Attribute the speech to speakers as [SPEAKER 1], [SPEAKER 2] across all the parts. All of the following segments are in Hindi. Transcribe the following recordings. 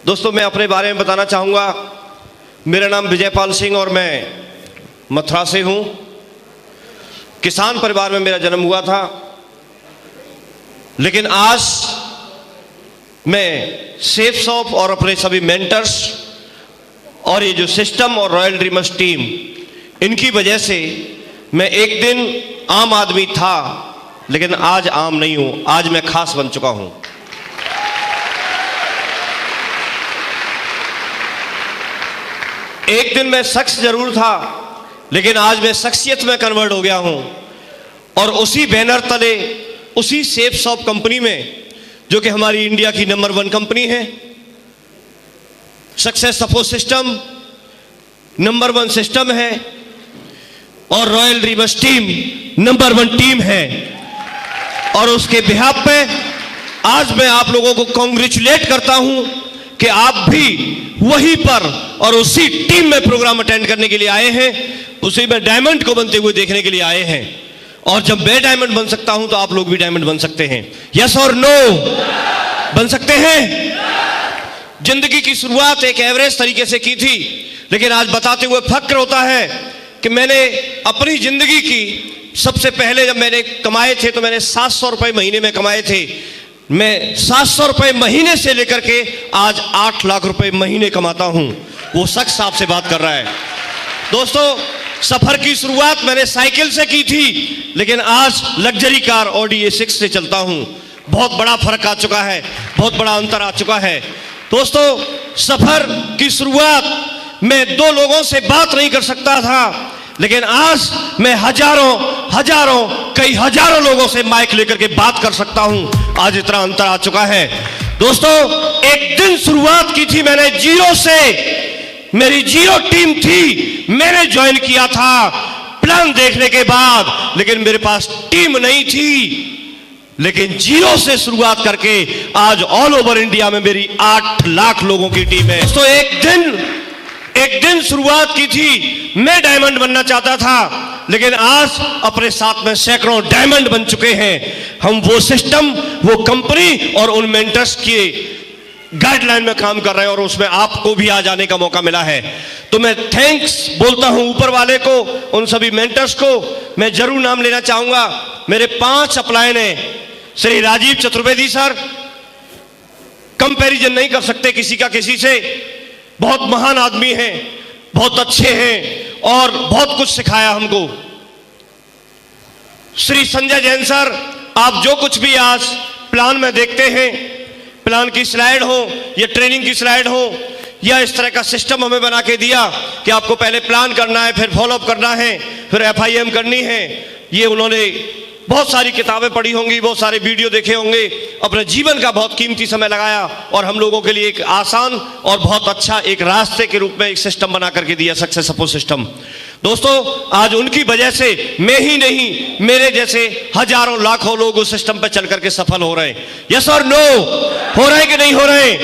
[SPEAKER 1] दोस्तों, मैं अपने बारे में बताना चाहूँगा। मेरा नाम विजयपाल सिंह और मैं मथुरा से हूँ। किसान परिवार में मेरा जन्म हुआ था, लेकिन आज मैं सेफ शॉप और अपने सभी मेंटर्स और ये जो सिस्टम और रॉयल ड्रीमर्स टीम, इनकी वजह से मैं एक दिन आम आदमी था, लेकिन आज आम नहीं हूँ। आज मैं खास बन चुका हूँ। एक दिन मैं शख्स जरूर था, लेकिन आज मैं शख्सियत में कन्वर्ट हो गया हूं। और उसी बैनर तले, उसी सेफ शॉप कंपनी में, जो कि हमारी इंडिया की नंबर 1 कंपनी है, success support system number 1 system है और royal dreamers team number 1 team है। और उसके बिहाफ पे आज मैं आप लोगों को कॉन्ग्रेचुलेट करता हूं कि आप भी वहीं पर और उसी टीम में प्रोग्राम अटेंड करने के लिए आए हैं, उसी में डायमंड को बनते हुए देखने के लिए आए हैं। और जब मैं डायमंड बन सकता हूं तो आप लोग भी डायमंड बन सकते हैं। यस और नो? बन सकते हैं। जिंदगी की शुरुआत एक एवरेज तरीके से की थी, लेकिन आज बताते हुए फक्र होता है कि मैंने अपनी जिंदगी की सबसे पहले जब मैंने कमाए थे तो मैंने 700 रुपए महीने में कमाए थे। मैं 700 रुपए महीने से लेकर के आज 8 लाख रुपए महीने कमाता हूं। वो शख्स आपसे बात कर रहा है। दोस्तों, सफर की शुरुआत मैंने साइकिल से की थी, लेकिन आज लग्जरी कार ऑडी A6 से चलता हूं। बहुत बड़ा फर्क आ चुका है, बहुत बड़ा अंतर आ चुका है। दोस्तों, सफर की शुरुआत मैं 2 लोगों से बात नहीं कर सकता था, लेकिन आज मैं हजारों कई हजारों लोगों से माइक लेकर के बात कर सकता हूं। आज इतना अंतर आ चुका है। दोस्तों, एक दिन शुरुआत की थी मैंने जीरो से। मेरी जीरो टीम थी, मैंने ज्वाइन किया था प्लान देखने के बाद, लेकिन मेरे पास टीम नहीं थी। लेकिन जीरो से शुरुआत करके आज ऑल ओवर इंडिया में मेरी 8 लाख लोगों की टीम है। तो एक दिन शुरुआत की थी, मैं डायमंड बनना चाहता था, लेकिन आज अपने साथ में सैकड़ों डायमंड बन चुके हैं। हम वो सिस्टम, वो कंपनी और उन मेंटर्स की गाइडलाइन में काम कर रहे हैं और उसमें आपको भी आ जाने का मौका मिला है। तो मैं थैंक्स बोलता हूं ऊपर वाले को, उन सभी मेंटर्स को। मैं जरूर नाम लेना चाहूंगा। मेरे 5 अपलायन हैं। श्री राजीव चतुर्वेदी सर, कंपैरिजन नहीं कर सकते किसी का किसी से। बहुत महान आदमी हैं, बहुत अच्छे हैं और बहुत कुछ सिखाया हमको। श्री संजय जैन सर, आप जो कुछ भी आज प्लान में देखते हैं, प्लान की स्लाइड हो या ट्रेनिंग की स्लाइड हो या इस तरह का सिस्टम हमें बना के दिया कि आपको पहले प्लान करना है, फिर फॉलोअप करना है, फिर FIM करनी है, ये उन्होंने बहुत सारी किताबें पढ़ी होंगी, बहुत सारे वीडियो देखे होंगे, अपने जीवन का बहुत कीमती समय लगाया और हम लोगों के लिए एक आसान और बहुत अच्छा एक रास्ते के रूप में एक सिस्टम बना करके दिया, सक्सेस सपोर्ट सिस्टम। दोस्तों, आज उनकी वजह से मैं ही नहीं, मेरे जैसे हजारों लाखों लोग उस सिस्टम पर चल करके सफल हो रहे हैं। यस और नो? हो रहे कि नहीं हो रहे?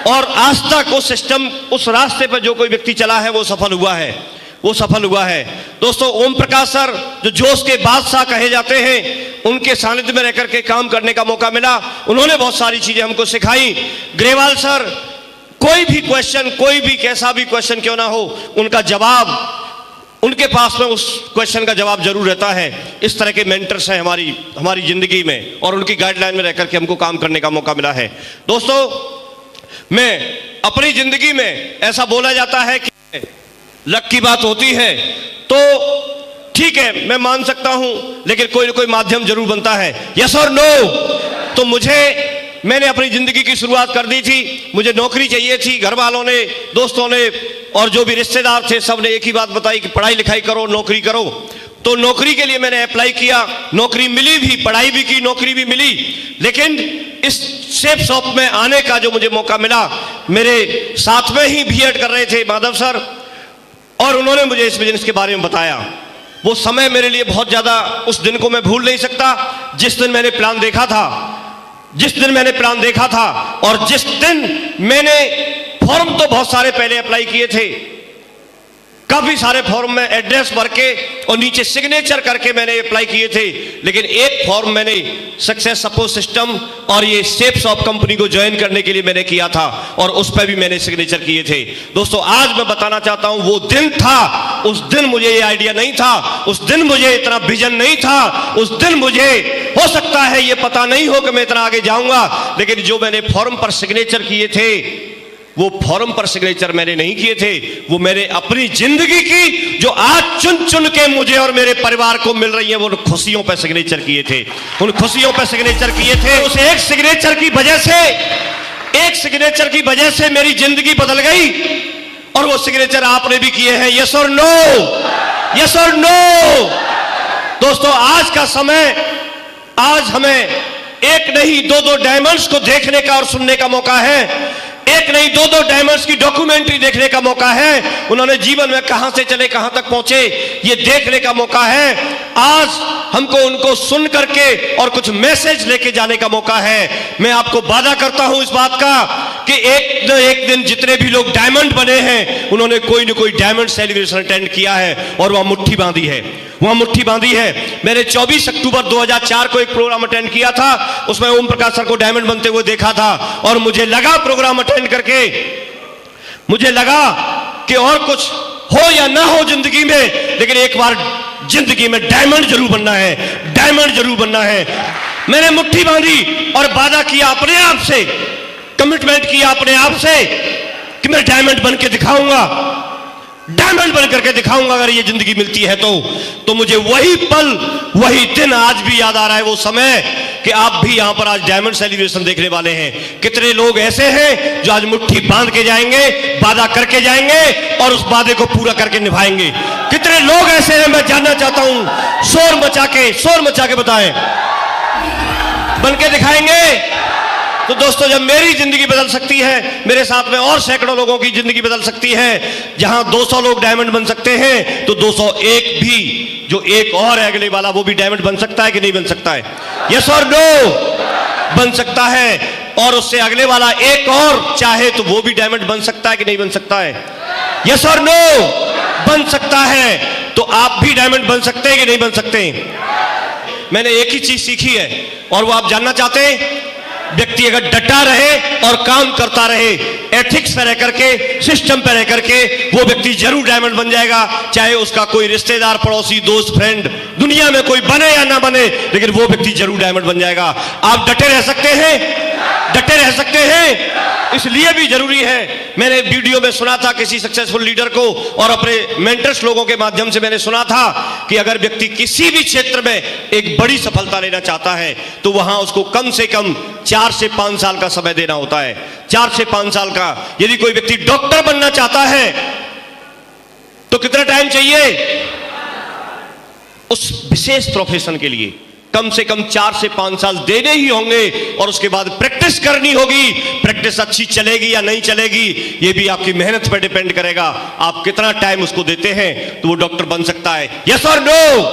[SPEAKER 1] और आज तक उस सिस्टम, उस रास्ते पर जो कोई व्यक्ति चला है वो सफल हुआ है, वो सफल हुआ है। दोस्तों, ओम प्रकाश सर जो जोश के बादशाह कहे जाते हैं, उनके सानिध्य में रहकर के काम करने का मौका मिला। उन्होंने बहुत सारी चीजें हमको सिखाई। ग्रेवाल सर, कोई भी क्वेश्चन, कोई भी कैसा भी क्वेश्चन क्यों ना हो, उनका जवाब, उनके पास में उस क्वेश्चन का जवाब जरूर रहता है। इस तरह के मेंटर्स हैं हमारी जिंदगी में और उनकी गाइडलाइन में रहकर के हमको काम करने का मौका मिला है। दोस्तों, मैं अपनी जिंदगी में, ऐसा बोला जाता है कि लक की बात होती है, तो ठीक है, मैं मान सकता हूं, लेकिन कोई ना कोई माध्यम जरूर बनता है। यस और नो? तो मैंने अपनी जिंदगी की शुरुआत कर दी थी। मुझे नौकरी चाहिए थी। घर वालों ने, दोस्तों ने और जो भी रिश्तेदार थे, सब ने एक ही बात बताई कि पढ़ाई लिखाई करो, नौकरी करो। तो नौकरी के लिए मैंने अप्लाई किया, नौकरी मिली भी, पढ़ाई भी की, नौकरी भी मिली। लेकिन इस सेफ शॉप में आने का जो मुझे मौका मिला, मेरे साथ में ही B.Ed कर रहे थे माधव सर, और उन्होंने मुझे इस बिजनेस के बारे में बताया। वो समय मेरे लिए बहुत ज्यादा, उस दिन को मैं भूल नहीं सकता, जिस दिन मैंने प्लान देखा था और जिस दिन मैंने फॉर्म तो बहुत सारे पहले अप्लाई किए थे, काफी सारे फॉर्म में एड्रेस भर के और नीचे सिग्नेचर करके मैंने अप्लाई किए थे, लेकिन एक फॉर्म मैंने सक्सेस सपोर्ट सिस्टम और ये स्टेप्स ऑफ कंपनी को ज्वाइन करने के लिए मैंने किया था और उस पर भी मैंने सिग्नेचर किए थे। दोस्तों, आज मैं बताना चाहता हूं, वो दिन था, उस दिन मुझे ये आइडिया नहीं था, उस दिन मुझे इतना विजन नहीं था, उस दिन मुझे हो सकता है ये पता नहीं हो कि मैं इतना आगे जाऊंगा, लेकिन जो मैंने फॉर्म पर सिग्नेचर किए थे, वो फॉर्म पर सिग्नेचर मैंने नहीं किए थे, वो मैंने अपनी जिंदगी की जो आज चुन चुन के मुझे और मेरे परिवार को मिल रही है, वो खुशियों पर सिग्नेचर किए थे, उन खुशियों पर सिग्नेचर किए थे। उस एक सिग्नेचर की वजह से, एक सिग्नेचर की वजह से मेरी जिंदगी बदल गई और वो सिग्नेचर आपने भी किए हैं। यस और नो, यस और नो। दोस्तों, आज का समय, आज हमें एक नहीं दो डायमंड्स को देखने का और सुनने का मौका है, एक नहीं दो डायमंड्स की डॉक्यूमेंट्री देखने का मौका है, उन्होंने जीवन में कहां से चले कहां तक पहुंचे ये देखने का मौका है। आज हमको उनको सुन करके और कुछ मैसेज लेके जाने का मौका है। मैं आपको वादा करता हूं इस बात का कि एक न एक दिन जितने भी लोग डायमंड बने हैं, उन्होंने कोई न कोई डायमंड सेलिब्रेशन अटेंड किया है और वह मुट्ठी बांधी है, वह मुट्ठी बांधी है। मैंने 24 अक्टूबर 2004 को एक प्रोग्राम अटेंड किया था, उसमें ओम प्रकाश सर को डायमंड बनते हुए देखा था और मुझे लगा प्रोग्राम अटेंड करके, मुझे लगा कि और कुछ हो या ना हो जिंदगी में, लेकिन एक बार जिंदगी में डायमंड जरूर बनना है, डायमंड जरूर बनना है। मैंने मुट्ठी बांधी और वादा किया अपने आप से, कमिटमेंट किया अपने आप से कि मैं डायमंड बन के दिखाऊंगा, डायमंड बन करके दिखाऊंगा अगर ये जिंदगी मिलती है तो मुझे वही पल, वही दिन आज भी याद आ रहा है, वो समय कि आप भी यहां पर आज डायमंड सेलिब्रेशन देखने वाले हैं। कितने लोग ऐसे हैं जो आज मुट्ठी बांध के जाएंगे, वादा करके जाएंगे और उस वादे को पूरा करके निभाएंगे। कितने लोग ऐसे हैं, मैं जानना चाहता हूं, शोर मचा के बताएं, बन के दिखाएंगे। तो दोस्तों, जब मेरी जिंदगी बदल सकती है, मेरे साथ में और सैकड़ों लोगों की जिंदगी बदल सकती है। जहां 200 लोग डायमंड बन सकते हैं, तो 201 भी, जो एक और है अगले वाला, वो भी डायमंड बन सकता है कि नहीं बन सकता है? यस और नो? बन सकता है। और उससे अगले वाला एक और चाहे तो वो भी डायमंड बन सकता है कि नहीं बन सकता है? यस और नो? बन सकता है। तो आप भी डायमंड बन सकते हैं कि नहीं बन सकते? मैंने एक ही चीज सीखी है और वो आप जानना चाहते हैं, व्यक्ति अगर डटा रहे और काम करता रहे, एथिक्स पे रह करके, सिस्टम पे रह करके, वो व्यक्ति जरूर डायमंड बन जाएगा। चाहे उसका कोई रिश्तेदार, पड़ोसी, दोस्त, फ्रेंड दुनिया में कोई बने या ना बने, लेकिन वो व्यक्ति जरूर डायमंड बन जाएगा। आप डटे रह सकते हैं, डटे रह सकते हैं, इसलिए भी जरूरी है। मैंने वीडियो में सुना था किसी सक्सेसफुल लीडर को और अपने मेंटर्स लोगों के माध्यम से मैंने सुना था कि अगर व्यक्ति किसी भी क्षेत्र में एक बड़ी सफलता लेना चाहता है, तो वहां उसको कम से कम 4 से 5 साल का समय देना होता है। 4 से 5 साल का। यदि कोई व्यक्ति डॉक्टर बनना चाहता है तो कितना टाइम चाहिए उस विशेष प्रोफेशन के लिए? कम से कम 4 से 5 साल देने ही होंगे और उसके बाद प्रैक्टिस करनी होगी। प्रैक्टिस अच्छी चलेगी या नहीं चलेगी, यह भी आपकी मेहनत पर डिपेंड करेगा। आप कितना टाइम उसको देते हैं तो वो डॉक्टर बन सकता है। यस और नो?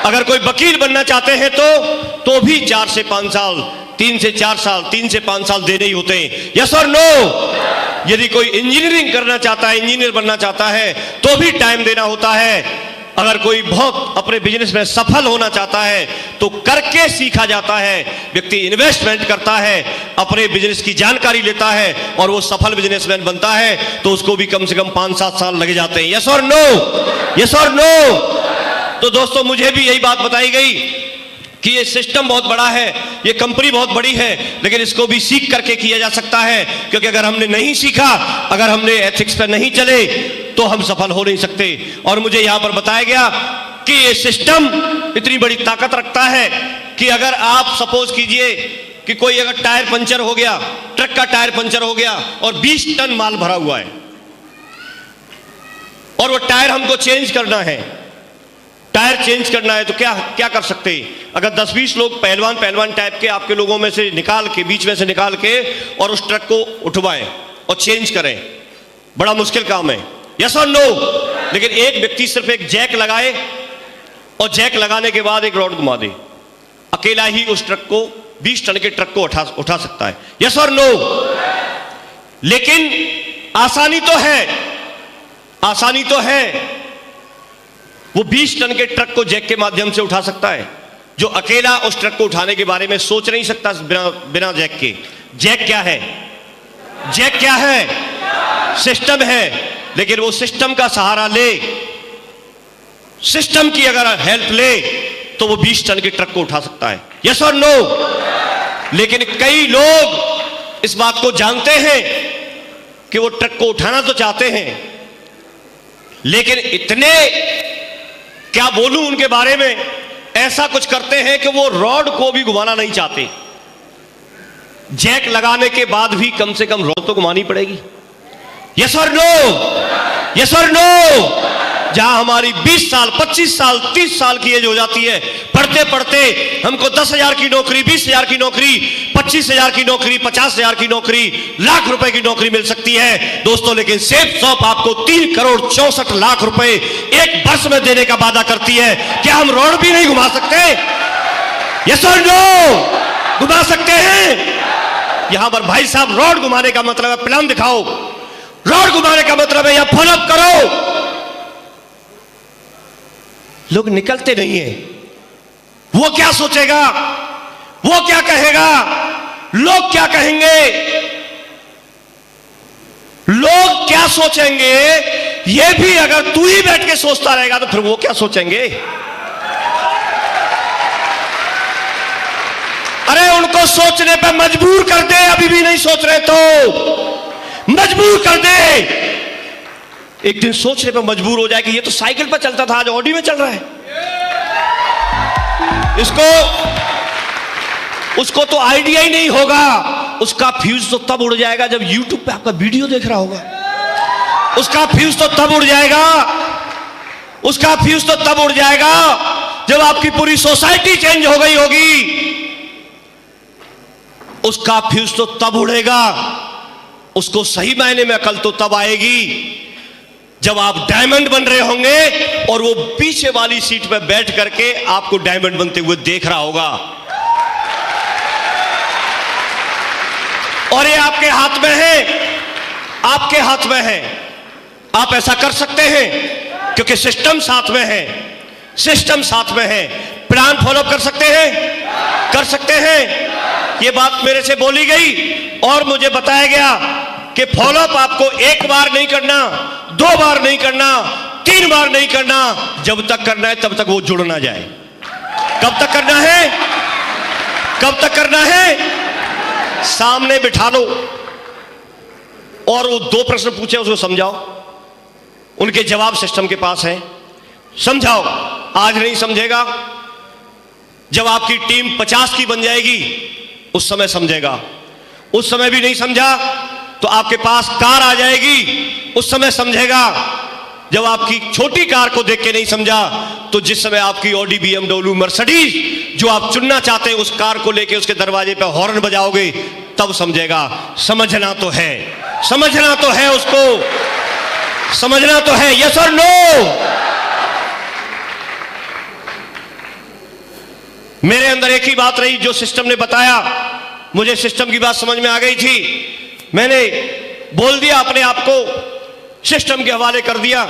[SPEAKER 1] अगर कोई वकील बनना चाहते हैं तो भी 4 से 5 साल, 3 से 4 साल, 3 से 5 साल देने ही होते हैं। यस और नो? यदि कोई इंजीनियरिंग करना चाहता है, इंजीनियर बनना चाहता है, तो भी टाइम देना होता है। अगर कोई बहुत अपने बिजनेस में सफल होना चाहता है तो करके सीखा जाता है। व्यक्ति इन्वेस्टमेंट करता है, अपने बिजनेस की जानकारी लेता है और वो सफल बिजनेसमैन बनता है, तो उसको भी कम से कम 5-7 साल लगे जाते हैं। यस और नो? यस और नो? तो दोस्तों, मुझे भी यही बात बताई गई कि ये सिस्टम बहुत बड़ा है, ये कंपनी बहुत बड़ी है, लेकिन इसको भी सीख करके किया जा सकता है। क्योंकि अगर हमने नहीं सीखा, अगर हमने एथिक्स पर नहीं चले, तो हम सफल हो नहीं सकते। और मुझे यहां पर बताया गया कि ये सिस्टम इतनी बड़ी ताकत रखता है कि अगर आप सपोज कीजिए कि कोई अगर टायर पंचर हो गया, ट्रक का टायर पंचर हो गया और 20 टन माल भरा हुआ है और वो टायर हमको चेंज करना है, टायर चेंज करना है, तो क्या कर सकते हैं? अगर 10-20 लोग पहलवान टाइप के आपके लोगों में से निकाल के, बीच में से निकाल के और उस ट्रक को उठवाएं और चेंज करें, बड़ा मुश्किल काम है। यस और नो? लेकिन एक व्यक्ति सिर्फ एक जैक लगाए और जैक लगाने के बाद एक रॉड घुमा दे, अकेला ही उस ट्रक को, 20 टन के ट्रक को उठा सकता है। यस और नो? लेकिन आसानी तो है, आसानी तो है, वो 20 टन के ट्रक को जैक के माध्यम से उठा सकता है, जो अकेला उस ट्रक को उठाने के बारे में सोच नहीं सकता बिना जैक के। जैक क्या है? जैक क्या है? सिस्टम है। लेकिन वो सिस्टम का सहारा ले, सिस्टम की अगर हेल्प ले तो वो 20 टन के ट्रक को उठा सकता है। यस और नो? लेकिन कई लोग इस बात को जानते हैं कि वो ट्रक को उठाना तो चाहते हैं, लेकिन इतने, क्या बोलूं उनके बारे में, ऐसा कुछ करते हैं कि वो रॉड को भी घुमाना नहीं चाहते। जैक लगाने के बाद भी कम से कम रॉड तो घुमानी पड़ेगी। यस और नो? यस और नो? जहां हमारी 20 साल, 25 साल, 30 साल की एज हो जाती है, पढ़ते पढ़ते हमको 10,000 की नौकरी, 20,000 की नौकरी, 25,000 की नौकरी, 50,000 की नौकरी, लाख रुपए की नौकरी मिल सकती है दोस्तों, लेकिन सेफ शॉप आपको 3 करोड़ 64 लाख रुपए एक वर्ष में देने का वादा करती है। क्या हम रोड भी नहीं घुमा सकते? यस और नो? घुमा सकते हैं। यहां पर भाई साहब, रोड घुमाने का मतलब है प्लान दिखाओ, रोड घुमाने का मतलब है या फॉलोअप करो। लोग निकलते नहीं है। वो क्या सोचेगा, वो क्या कहेगा, लोग क्या कहेंगे, लोग क्या सोचेंगे, ये भी अगर तू ही बैठ के सोचता रहेगा तो फिर वो क्या सोचेंगे? अरे उनको सोचने पे मजबूर कर दे, अभी भी नहीं सोच रहे तो मजबूर कर दे। एक दिन सोचने पर मजबूर हो जाए कि ये तो साइकिल पर चलता था, आज ऑडी में चल रहा है। उसको तो आइडिया ही नहीं होगा। उसका फ्यूज तो तब उड़ जाएगा जब यूट्यूब पे आपका वीडियो देख रहा होगा। उसका फ्यूज तो तब उड़ जाएगा, उसका फ्यूज तो तब उड़ जाएगा जब आपकी पूरी सोसाइटी चेंज हो गई होगी। उसका फ्यूज तो तब उड़ेगा, उसको सही मायने में अकल तो तब आएगी जब आप डायमंड बन रहे होंगे और वो पीछे वाली सीट पर बैठ करके आपको डायमंड बनते हुए देख रहा होगा। और ये आपके हाथ में है, आपके हाथ में है। आप ऐसा कर सकते हैं क्योंकि सिस्टम साथ में है, सिस्टम साथ में है। प्लान फॉलो कर सकते हैं, कर सकते हैं। ये बात मेरे से बोली गई और मुझे बताया गया कि फॉलोअप आपको एक बार नहीं करना, 2 बार नहीं करना, 3 बार नहीं करना, जब तक करना है तब तक वो जुड़ ना जाए। कब तक करना है? कब तक करना है? सामने बिठा लो और वो 2 प्रश्न पूछे, उसको समझाओ, उनके जवाब सिस्टम के पास है, समझाओ। आज नहीं समझेगा, जब आपकी टीम 50 की बन जाएगी उस समय समझेगा। उस समय भी नहीं समझा तो आपके पास कार आ जाएगी, उस समय समझेगा। जब आपकी छोटी कार को देख के नहीं समझा तो जिस समय आपकी ऑडी, BMW, मर्सिडीज जो आप चुनना चाहते हैं उस कार को लेके उसके दरवाजे पे हॉर्न बजाओगे तब समझेगा। समझना तो है, समझना तो है, उसको समझना तो है। यस और नो? मेरे अंदर एक ही बात रही जो सिस्टम ने बताया, मुझे सिस्टम की बात समझ में आ गई थी। मैंने बोल दिया, अपने आप को सिस्टम के हवाले कर दिया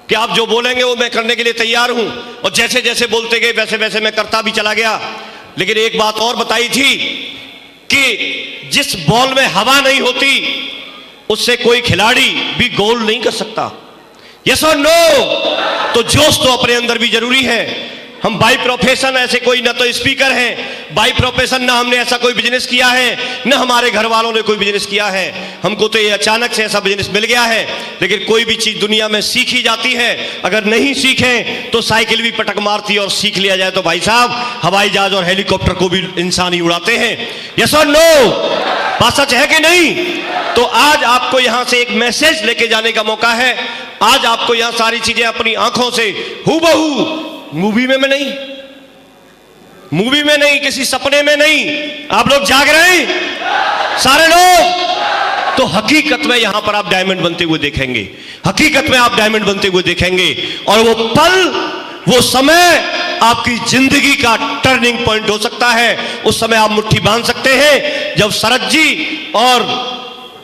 [SPEAKER 1] कि आप जो बोलेंगे वो मैं करने के लिए तैयार हूं। और जैसे जैसे बोलते गए वैसे वैसे मैं करता भी चला गया। लेकिन एक बात और बताई थी कि जिस बॉल में हवा नहीं होती उससे कोई खिलाड़ी भी गोल नहीं कर सकता। यस और नो? तो जोश तो अपने अंदर भी जरूरी है। हम बाई प्रोफेशन ऐसे कोई ना तो स्पीकर हैं, बाई प्रोफेशन ना हमने ऐसा कोई बिजनेस किया है, ना हमारे घर वालों ने कोई बिजनेस किया है। हमको तो ये अचानक से ऐसा बिजनेस मिल गया है। लेकिन कोई भी चीज दुनिया में सीखी जाती है, अगर नहीं सीखें तो साइकिल भी पटक मारती है, और सीख लिया जाए तो भाई साहब हवाई जहाज और हेलीकॉप्टर को भी इंसान ही उड़ाते हैं। यस और नो? बात सच है कि नहीं? तो आज आपको यहां से एक मैसेज लेके जाने का मौका है। आज आपको यहां सारी चीजें अपनी आंखों से हूबहू, मूवी में नहीं, मूवी में नहीं, किसी सपने में नहीं, आप लोग जाग रहे हैं सारे लोग, तो हकीकत में यहां पर आप डायमंड बनते हुए देखेंगे। हकीकत में आप डायमंड बनते हुए देखेंगे। और वो पल, वो समय आपकी जिंदगी का टर्निंग पॉइंट हो सकता है। उस समय आप मुट्ठी बांध सकते हैं जब शरद जी और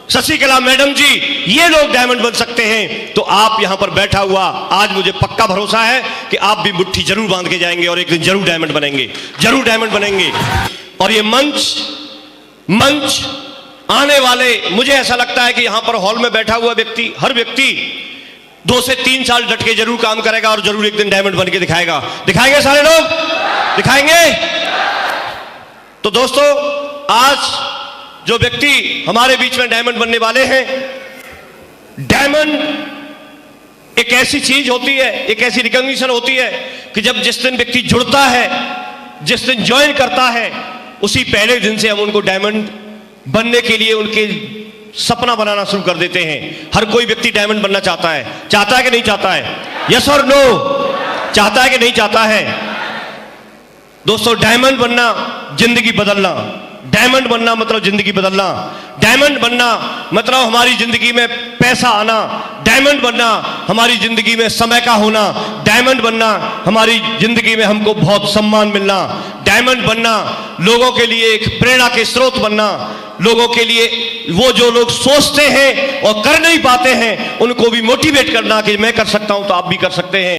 [SPEAKER 1] शशिकला मैडम जी, ये लोग डायमंड बन सकते हैं, तो आप यहां पर बैठा हुआ आज मुझे पक्का भरोसा है कि आप भी मुट्ठी जरूर बांध के जाएंगे और एक दिन जरूर डायमंड बनेंगे, जरूर डायमंड बनेंगे। और ये मंच आने वाले, मुझे ऐसा लगता है कि यहां पर हॉल में बैठा हुआ व्यक्ति, हर व्यक्ति 2 से 3 साल डट के जरूर काम करेगा और जरूर एक दिन डायमंड बन के दिखाएगा। दिखाएंगे सारे लोग, दिखाएंगे। तो दोस्तों, आज जो व्यक्ति हमारे बीच में डायमंड बनने वाले हैं, डायमंड एक ऐसी चीज होती है, एक ऐसी रिकॉग्निशन होती है कि जब जिस दिन व्यक्ति जुड़ता है, जिस दिन ज्वाइन करता है, उसी पहले दिन से हम उनको डायमंड बनने के लिए उनके सपना बनाना शुरू कर देते हैं। हर कोई व्यक्ति डायमंड बनना चाहता है कि नहीं चाहता है? यस और नो? चाहता है कि नहीं चाहता है? दोस्तों, डायमंड बनना जिंदगी बदलना, डायमंड बनना मतलब जिंदगी बदलना, डायमंड बनना मतलब हमारी जिंदगी में पैसा आना, डायमंड बनना हमारी जिंदगी में समय का होना, डायमंड बनना हमारी जिंदगी में हमको बहुत सम्मान मिलना, डायमंड बनना लोगों के लिए एक प्रेरणा के स्रोत बनना, लोगों के लिए वो जो लोग सोचते हैं और कर नहीं पाते हैं उनको भी मोटिवेट करना कि मैं कर सकता हूं तो आप भी कर सकते हैं।